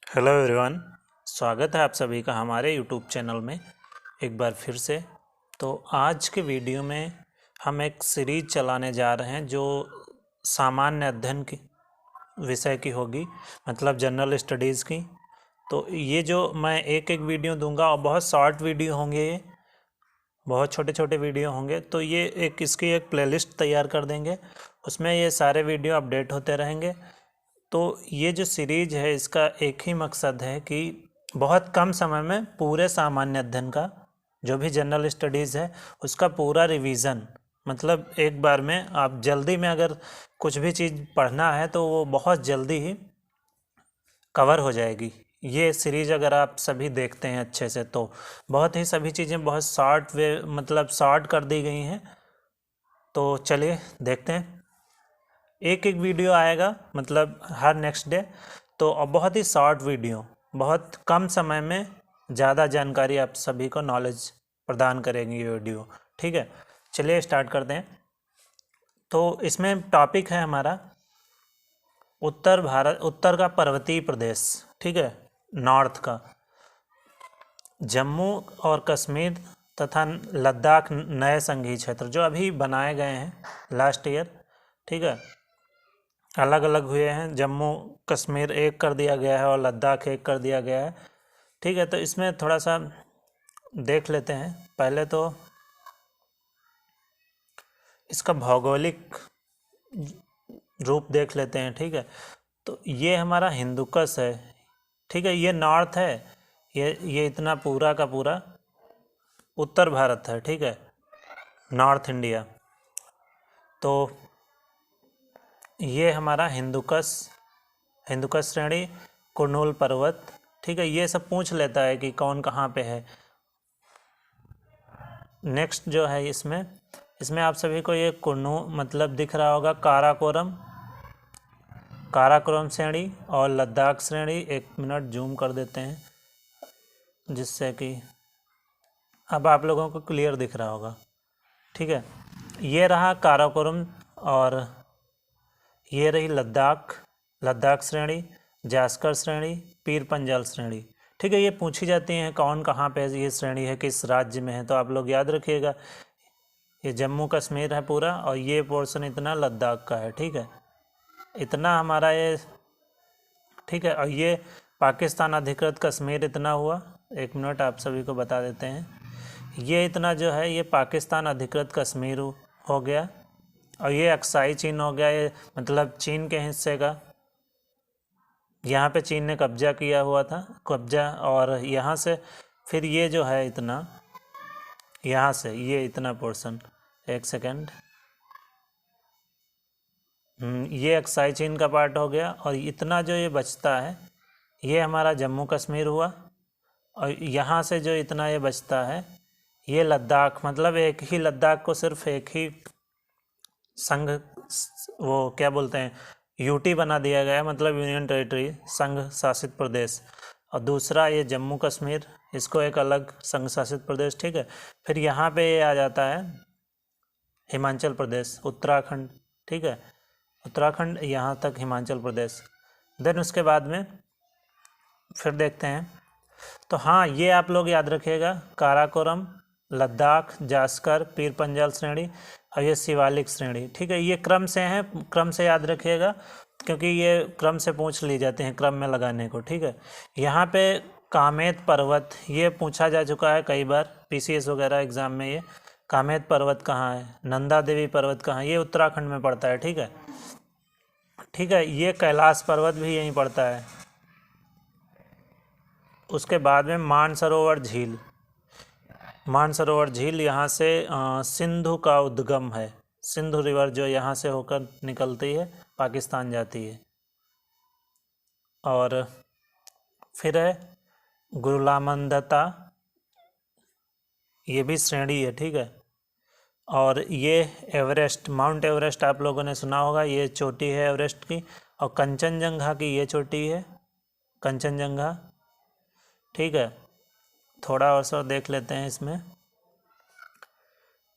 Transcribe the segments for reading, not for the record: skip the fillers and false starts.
Hello everyone. स्वागत है आप सभी का हमारे यूट्यूब चैनल में एक बार फिर से। तो आज के वीडियो में हम एक सीरीज चलाने जा रहे हैं जो सामान्य अध्ययन की विषय की होगी, मतलब जनरल स्टडीज़ की। तो ये जो मैं एक एक वीडियो दूंगा और बहुत शॉर्ट वीडियो होंगे, ये बहुत छोटे छोटे वीडियो होंगे। तो ये इसकी एक प्लेलिस्ट तैयार कर देंगे, उसमें ये सारे वीडियो अपडेट होते रहेंगे। तो ये जो सीरीज है इसका एक ही मकसद है कि बहुत कम समय में पूरे सामान्य अध्ययन का जो भी जनरल स्टडीज़ है उसका पूरा रिवीजन, मतलब एक बार में आप जल्दी में अगर कुछ भी चीज़ पढ़ना है तो वो बहुत जल्दी ही कवर हो जाएगी। ये सीरीज अगर आप सभी देखते हैं अच्छे से तो बहुत ही सभी चीज़ें बहुत शॉर्ट वे मतलब शॉर्ट कर दी गई हैं। तो चलिए देखते हैं। एक एक वीडियो आएगा मतलब हर नेक्स्ट डे। तो अब बहुत ही शॉर्ट वीडियो, बहुत कम समय में ज़्यादा जानकारी आप सभी को नॉलेज प्रदान करेंगी ये वीडियो। ठीक है, चलिए स्टार्ट करते हैं। तो इसमें टॉपिक है हमारा उत्तर भारत, उत्तर का पर्वतीय प्रदेश। ठीक है, नॉर्थ का जम्मू और कश्मीर तथा लद्दाख नए संघीय क्षेत्र जो अभी बनाए गए हैं लास्ट ईयर। ठीक है, अलग अलग हुए हैं, जम्मू कश्मीर एक कर दिया गया है और लद्दाख एक कर दिया गया है। ठीक है, तो इसमें थोड़ा सा देख लेते हैं। पहले तो इसका भौगोलिक रूप देख लेते हैं। ठीक है, तो ये हमारा हिंदुकुश है। ठीक है, ये नॉर्थ है, ये इतना पूरा का पूरा उत्तर भारत है। ठीक है, नॉर्थ इंडिया। तो ये हमारा हिंदुकुश, हिंदुकुश श्रेणी, कुर्नूल पर्वत। ठीक है, ये सब पूछ लेता है कि कौन कहाँ पे है। नेक्स्ट जो है इसमें इसमें आप सभी को ये कुर्नू मतलब दिख रहा होगा, काराकोरम, काराकोरम श्रेणी और लद्दाख श्रेणी। एक मिनट जूम कर देते हैं जिससे कि अब आप लोगों को क्लियर दिख रहा होगा। ठीक है, ये रहा काराकोरम और ये रही लद्दाख, लद्दाख श्रेणी, जास्कर श्रेणी, पीर पंजाल श्रेणी। ठीक है, ये पूछी जाती हैं कौन कहाँ पे ये श्रेणी है, किस राज्य में है। तो आप लोग याद रखिएगा, ये जम्मू कश्मीर है पूरा और ये पोर्शन इतना लद्दाख का है। ठीक है, इतना हमारा ये। ठीक है, और ये पाकिस्तान अधिकृत कश्मीर इतना हुआ। एक मिनट आप सभी को बता देते हैं, ये इतना जो है ये पाकिस्तान अधिकृत कश्मीर हो गया और ये अक्साई चीन हो गया, ये मतलब चीन के हिस्से का। यहाँ पे चीन ने कब्जा किया हुआ था, कब्जा। और यहाँ से फिर ये जो है इतना, यहाँ से ये इतना पोर्शन, एक सेकेंड, ये अक्साई चीन का पार्ट हो गया और इतना जो ये बचता है ये हमारा जम्मू कश्मीर हुआ। और यहाँ से जो इतना ये बचता है ये लद्दाख, मतलब एक ही लद्दाख को सिर्फ एक ही संघ, वो क्या बोलते हैं, यूटी बना दिया गया, मतलब यूनियन टेरिटरी, संघ शासित प्रदेश। और दूसरा ये जम्मू कश्मीर, इसको एक अलग संघ शासित प्रदेश। ठीक है, फिर यहाँ पे ये आ जाता है हिमाचल प्रदेश, उत्तराखंड। ठीक है, उत्तराखंड यहाँ तक हिमाचल प्रदेश। देन उसके बाद में फिर देखते हैं। तो हाँ, ये आप लोग याद रखिएगा, काराकोरम, लद्दाख, जास्कर, पीर पंजाल श्रेणी और ये शिवालिक श्रेणी। ठीक है, ये क्रम से हैं, क्रम से याद रखिएगा क्योंकि ये क्रम से पूछ ली जाते हैं, क्रम में लगाने को। ठीक है, यहाँ पे कामेत पर्वत ये पूछा जा चुका है कई बार पीसीएस वगैरह एग्जाम में। ये कामेत पर्वत कहाँ है, नंदा देवी पर्वत कहाँ है, ये उत्तराखंड में पड़ता है। ठीक है, ठीक है, ये कैलाश पर्वत भी यहीं पड़ता है। उसके बाद में मानसरोवर झील, मानसरोवर झील यहाँ से सिंधु का उद्गम है, सिंधु रिवर जो यहाँ से होकर निकलती है पाकिस्तान जाती है। और फिर है गुरुलामंदता, ये भी श्रेणी है। ठीक है, और ये एवरेस्ट, माउंट एवरेस्ट आप लोगों ने सुना होगा, ये चोटी है एवरेस्ट की। और कंचनजंगा की ये चोटी है, कंचनजंगा। ठीक है, थोड़ा और सा देख लेते हैं इसमें।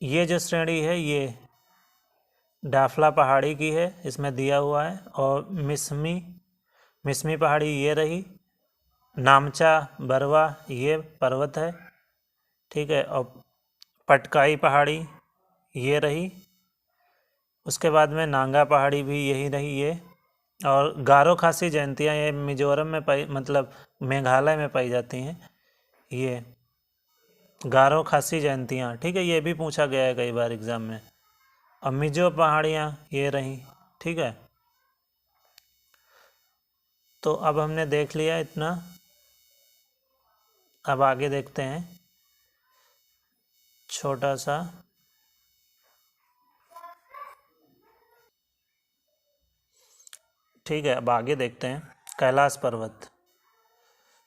ये जो श्रेणी है ये डाफला पहाड़ी की है, इसमें दिया हुआ है। और मिसमी, मिसमी पहाड़ी ये रही। नामचा बरवा ये पर्वत है, ठीक है। और पटकाई पहाड़ी ये रही, उसके बाद में नांगा पहाड़ी भी यही रही ये। और गारो खासी जयंतियाँ ये मिजोरम में पाई, मतलब मेघालय में पाई जाती हैं ये गारो खासी जयंतियाँ, ठीक है। ये भी पूछा गया है कई बार एग्ज़ाम में। अब मिजो पहाड़ियाँ ये रही, ठीक है। तो अब हमने देख लिया इतना, अब आगे देखते हैं छोटा सा। ठीक है, अब आगे देखते हैं कैलाश पर्वत।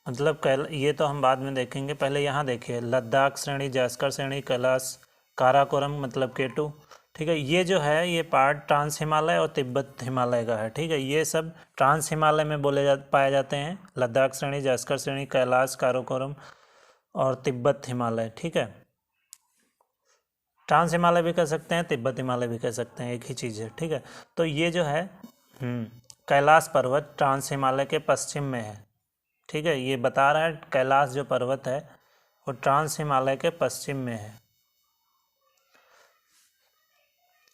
मतलब ये तो हम बाद में देखेंगे, पहले यहाँ देखिए लद्दाख श्रेणी, जास्कर श्रेणी, कैलाश, काराकोरम मतलब K2, ठीक है। ये जो है ये पार्ट ट्रांस हिमालय और तिब्बत हिमालय का है, ठीक है। ये सब ट्रांस हिमालय में पाए जाते हैं, लद्दाख श्रेणी, जास्कर श्रेणी, कैलाश, काराकोरम और तिब्बत हिमालय, ठीक है। ट्रांस हिमालय भी कह सकते हैं, तिब्बत हिमालय भी कह सकते हैं, एक ही चीज़ है, ठीक है। तो ये जो है कैलाश पर्वत ट्रांस हिमालय के पश्चिम में है, ठीक है। ये बता रहा है कैलाश जो पर्वत है वो ट्रांस हिमालय के पश्चिम में है।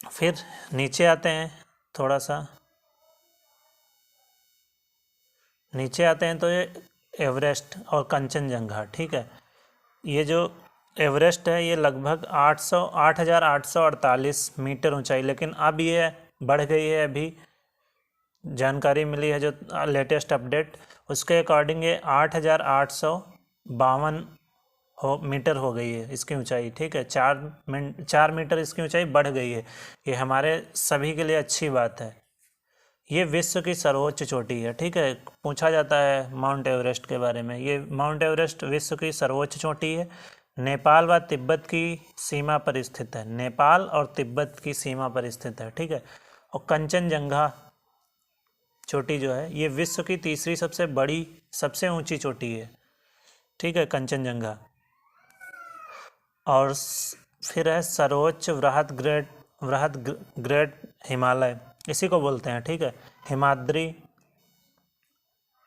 फिर नीचे आते हैं, थोड़ा सा नीचे आते हैं तो ये एवरेस्ट और कंचनजंगा, ठीक है। ये जो एवरेस्ट है ये लगभग 8,848 मीटर ऊंचाई, लेकिन अब ये बढ़ गई है। अभी जानकारी मिली है जो लेटेस्ट अपडेट, उसके अकॉर्डिंग ये 8,852 मीटर हो गई है इसकी ऊंचाई, ठीक है। 4 मीटर इसकी ऊंचाई बढ़ गई है। ये हमारे सभी के लिए अच्छी बात है। ये विश्व की सर्वोच्च चोटी है, ठीक है। पूछा जाता है माउंट एवरेस्ट के बारे में। ये माउंट एवरेस्ट विश्व की सर्वोच्च चोटी है, नेपाल व तिब्बत की सीमा पर स्थित है। नेपाल और तिब्बत की सीमा पर स्थित है, ठीक है। और कंचनजंगा चोटी जो है ये विश्व की तीसरी सबसे बड़ी, सबसे ऊंची चोटी है, ठीक है, कंचनजंगा। और फिर है सर्वोच्च वृहद ग्रेट हिमालय, इसी को बोलते हैं, ठीक है। हिमाद्री,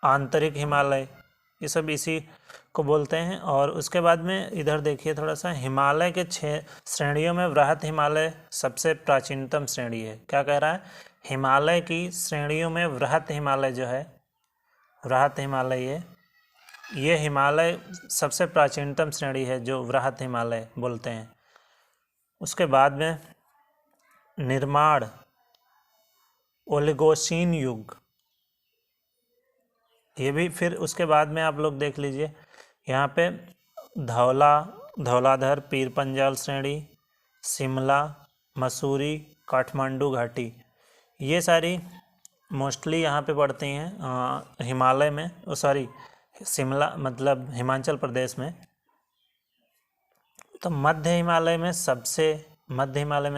आंतरिक हिमालय, ये सब इसी को बोलते हैं। और उसके बाद में इधर देखिए थोड़ा सा, हिमालय के 6 श्रेणियों में वृहद हिमालय सबसे प्राचीनतम श्रेणी है। क्या कह रहा है, हिमालय की श्रेणियों में वृहद हिमालय जो है, वृहद हिमालय ये हिमालय सबसे प्राचीनतम श्रेणी है जो वृहद हिमालय बोलते हैं। उसके बाद में निर्माण ओलिगोसीन युग, ये भी फिर उसके बाद में आप लोग देख लीजिए यहाँ पे धौलाधर, पीर पंजाल श्रेणी, शिमला, मसूरी, काठमांडू घाटी, ये सारी मोस्टली यहाँ पे पड़ती हैं हिमालय में, सॉरी शिमला मतलब हिमाचल प्रदेश में। तो मध्य हिमालय में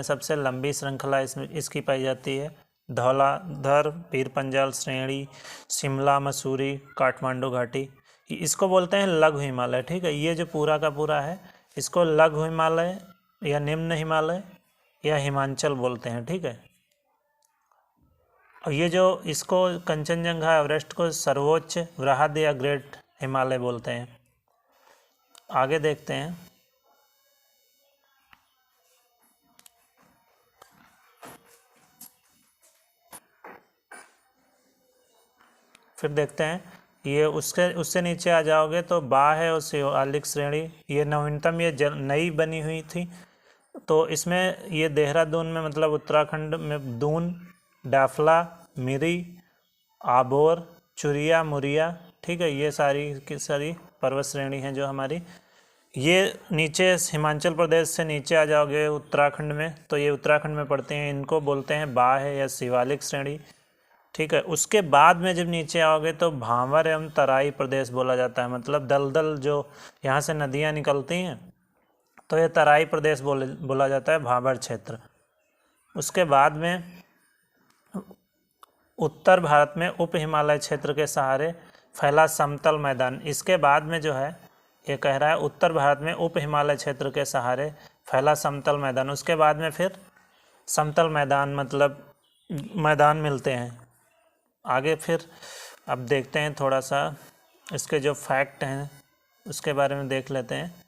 सबसे लंबी श्रृंखला इसकी पाई जाती है। धौलाधर, पीर पंजाल श्रेणी, शिमला, मसूरी, काठमांडू घाटी, इसको बोलते हैं लघु हिमालय, ठीक है। ये जो पूरा का पूरा है इसको लघु हिमालय या निम्न हिमालय या हिमाचल बोलते हैं, ठीक है। और ये जो इसको कंचनजंगा एवरेस्ट को सर्वोच्च वृहद या ग्रेट हिमालय बोलते हैं। आगे देखते हैं, फिर देखते हैं ये उससे नीचे आ जाओगे तो बा है और शिवालिक श्रेणी, ये नवीनतम, ये नई बनी हुई थी। तो इसमें ये देहरादून में, मतलब उत्तराखंड में दून, डाफला, मिरी, आबोर, चुरिया, मुरिया, ठीक है, ये सारी की सारी पर्वत श्रेणी हैं जो हमारी। ये नीचे हिमाचल प्रदेश से नीचे आ जाओगे उत्तराखंड में तो ये उत्तराखंड में पड़ते हैं, इनको बोलते हैं बा है या शिवालिक श्रेणी, ठीक है। उसके बाद में जब नीचे आओगे तो भांवर एवं तराई प्रदेश बोला जाता है, मतलब दलदल जो यहाँ से नदियाँ निकलती हैं तो ये तराई प्रदेश बोला जाता है, भांवर क्षेत्र। उसके बाद में उत्तर भारत में उप हिमालय क्षेत्र के सहारे फैला समतल मैदान, इसके बाद में जो है ये कह रहा है उत्तर भारत में उप हिमालय क्षेत्र के सहारे फैला समतल मैदान। उसके बाद में फिर समतल मैदान मतलब मैदान मिलते हैं आगे। फिर अब देखते हैं थोड़ा सा इसके जो फैक्ट हैं उसके बारे में देख लेते हैं।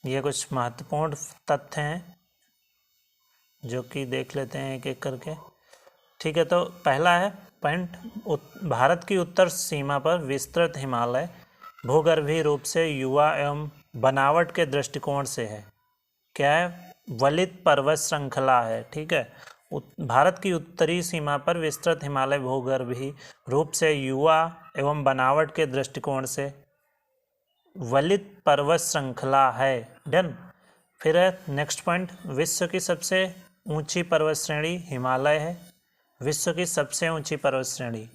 ये कुछ महत्वपूर्ण तथ्य हैं जो कि देख लेते हैं एक एक करके। ठीक है, तो पहला है पॉइंट, भारत की उत्तर सीमा पर विस्तृत हिमालय भूगर्भीय रूप से युवा एवं बनावट के दृष्टिकोण से है। क्या है? वलित पर्वत श्रृंखला है। ठीक है, भारत की उत्तरी सीमा पर विस्तृत हिमालय भूगर्भीय रूप से युवा एवं बनावट के दृष्टिकोण से वलित पर्वत श्रृंखला है। डन। फिर है नेक्स्ट पॉइंट, विश्व की सबसे ऊंची पर्वत श्रेणी हिमालय है। विश्व की सबसे ऊंची पर्वत श्रेणी,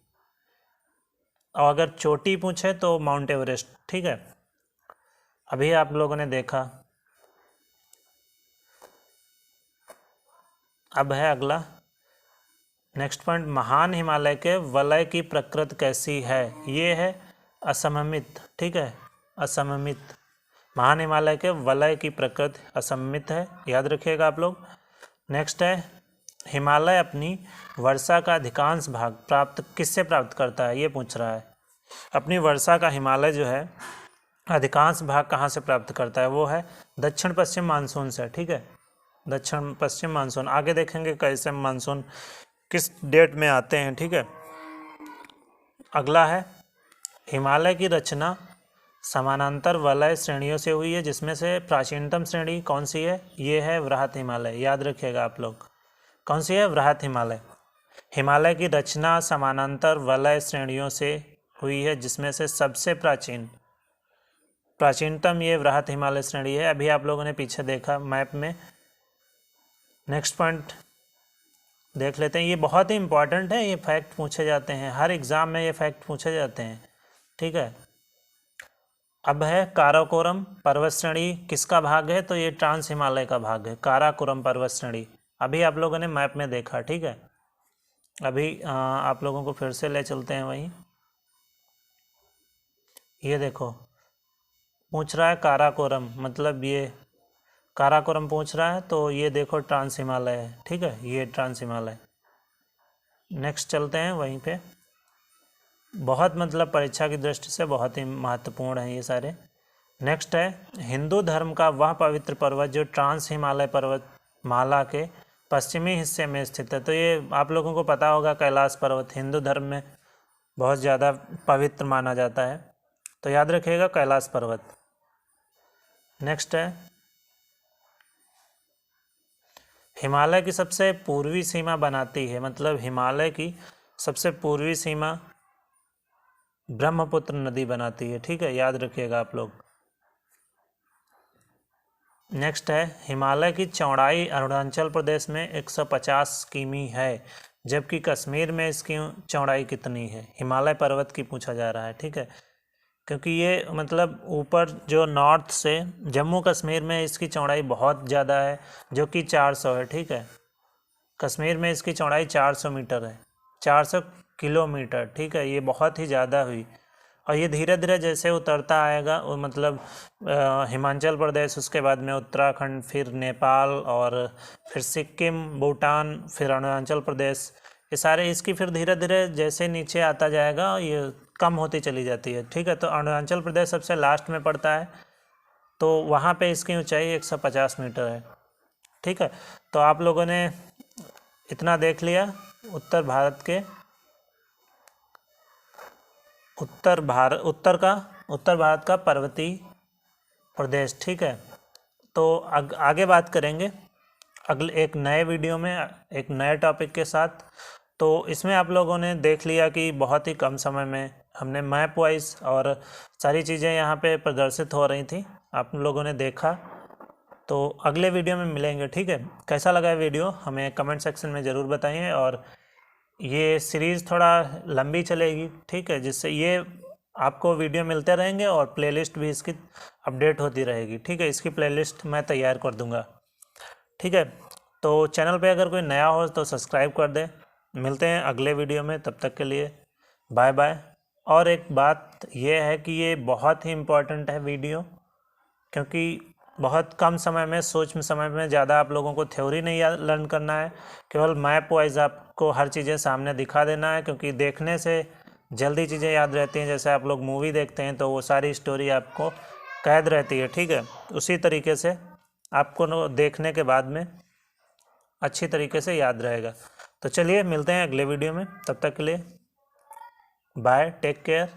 और अगर चोटी पूछे तो माउंट एवरेस्ट। ठीक है, अभी आप लोगों ने देखा। अब है अगला नेक्स्ट पॉइंट, महान हिमालय के वलय की प्रकृति कैसी है? ये है असममित। ठीक है, असममित। महान हिमालय के वलय की प्रकृति असममित है, याद रखिएगा आप लोग। नेक्स्ट है, हिमालय अपनी वर्षा का अधिकांश भाग किससे प्राप्त करता है? ये पूछ रहा है। अपनी वर्षा का हिमालय जो है अधिकांश भाग कहाँ से प्राप्त करता है? वो है दक्षिण पश्चिम मानसून से। ठीक है, दक्षिण पश्चिम मानसून। आगे देखेंगे कैसे मानसून किस डेट में आते हैं। ठीक है, अगला है, हिमालय की रचना समानांतर वलय श्रेणियों से हुई है, जिसमें से प्राचीनतम श्रेणी कौन सी है? ये है वृहत हिमालय। याद रखिएगा आप लोग, कौन सी है? वृहत हिमालय। हिमालय की रचना समानांतर वलय श्रेणियों से हुई है, जिसमें से सबसे प्राचीनतम ये वृहत हिमालय श्रेणी है। अभी आप लोगों ने पीछे देखा मैप में। नेक्स्ट पॉइंट देख लेते हैं, ये बहुत ही इंपॉर्टेंट है, ये फैक्ट पूछे जाते हैं हर एग्जाम में, ये फैक्ट पूछे जाते हैं। ठीक है, अब है काराकोरम पर्वत श्रेणी किसका भाग है? तो ये ट्रांस हिमालय का भाग है, काराकोरम पर्वत श्रेणी। अभी आप लोगों ने मैप में देखा। ठीक है, अभी आप लोगों को फिर से ले चलते हैं वहीं। ये देखो पूछ रहा है काराकोरम, मतलब ये काराकोरम पूछ रहा है, तो ये देखो ट्रांस हिमालय है। ठीक है, ये ट्रांस हिमालय। नेक्स्ट चलते हैं वहीं पे, बहुत मतलब परीक्षा की दृष्टि से बहुत ही महत्वपूर्ण है ये सारे। नेक्स्ट है, हिंदू धर्म का वह पवित्र पर्वत जो ट्रांस हिमालय पर्वत माला के पश्चिमी हिस्से में स्थित है। तो ये आप लोगों को पता होगा, कैलाश पर्वत हिंदू धर्म में बहुत ज़्यादा पवित्र माना जाता है, तो याद रखिएगा कैलाश पर्वत। नेक्स्ट है, हिमालय की सबसे पूर्वी सीमा बनाती है, मतलब हिमालय की सबसे पूर्वी सीमा ब्रह्मपुत्र नदी बनाती है। ठीक है, याद रखिएगा आप लोग। नेक्स्ट है, हिमालय की चौड़ाई अरुणाचल प्रदेश में 150 किमी है, जबकि कश्मीर में इसकी चौड़ाई कितनी है? हिमालय पर्वत की पूछा जा रहा है। ठीक है, क्योंकि ये मतलब ऊपर जो नॉर्थ से जम्मू कश्मीर में इसकी चौड़ाई बहुत ज़्यादा है, जो कि 400 है। ठीक है, कश्मीर में इसकी चौड़ाई 400 मीटर है, 400 किलोमीटर। ठीक है, ये बहुत ही ज़्यादा हुई, और ये धीरे धीरे जैसे उतरता आएगा, वो मतलब हिमाचल प्रदेश, उसके बाद में उत्तराखंड, फिर नेपाल, और फिर सिक्किम, भूटान, फिर अरुणाचल प्रदेश, ये सारे इसकी फिर धीरे धीरे जैसे नीचे आता जाएगा ये कम होती चली जाती है। ठीक है, तो अरुणाचल प्रदेश सबसे लास्ट में पड़ता है, तो वहाँ पे इसकी ऊंचाई 150 मीटर है। ठीक है, तो आप लोगों ने इतना देख लिया उत्तर भारत का पर्वतीय प्रदेश। ठीक है, तो आगे बात करेंगे अगले एक नए वीडियो में एक नए टॉपिक के साथ। तो इसमें आप लोगों ने देख लिया कि बहुत ही कम समय में हमने मैप वाइज और सारी चीज़ें यहाँ पे प्रदर्शित हो रही थी, आप लोगों ने देखा। तो अगले वीडियो में मिलेंगे। ठीक है, कैसा लगा वीडियो हमें कमेंट सेक्शन में ज़रूर बताइए, और ये सीरीज़ थोड़ा लंबी चलेगी। ठीक है, जिससे ये आपको वीडियो मिलते रहेंगे और प्लेलिस्ट भी इसकी अपडेट होती रहेगी। ठीक है, इसकी प्लेलिस्ट मैं तैयार कर दूंगा। ठीक है, तो चैनल पे अगर कोई नया हो तो सब्सक्राइब कर दे। मिलते हैं अगले वीडियो में, तब तक के लिए बाय बाय। और एक बात ये है कि ये बहुत ही इम्पोर्टेंट है वीडियो, क्योंकि बहुत कम समय में, सूक्ष्म समय में ज़्यादा आप लोगों को थ्योरी नहीं लर्न करना है, केवल मैप वाइज आपको हर चीज़ें सामने दिखा देना है, क्योंकि देखने से जल्दी चीज़ें याद रहती हैं। जैसे आप लोग मूवी देखते हैं तो वो सारी स्टोरी आपको कैद रहती है, ठीक है। उसी तरीके से आपको देखने के बाद में अच्छी तरीके से याद रहेगा। तो चलिए मिलते हैं अगले वीडियो में, तब तक के लिए बाय, टेक केयर।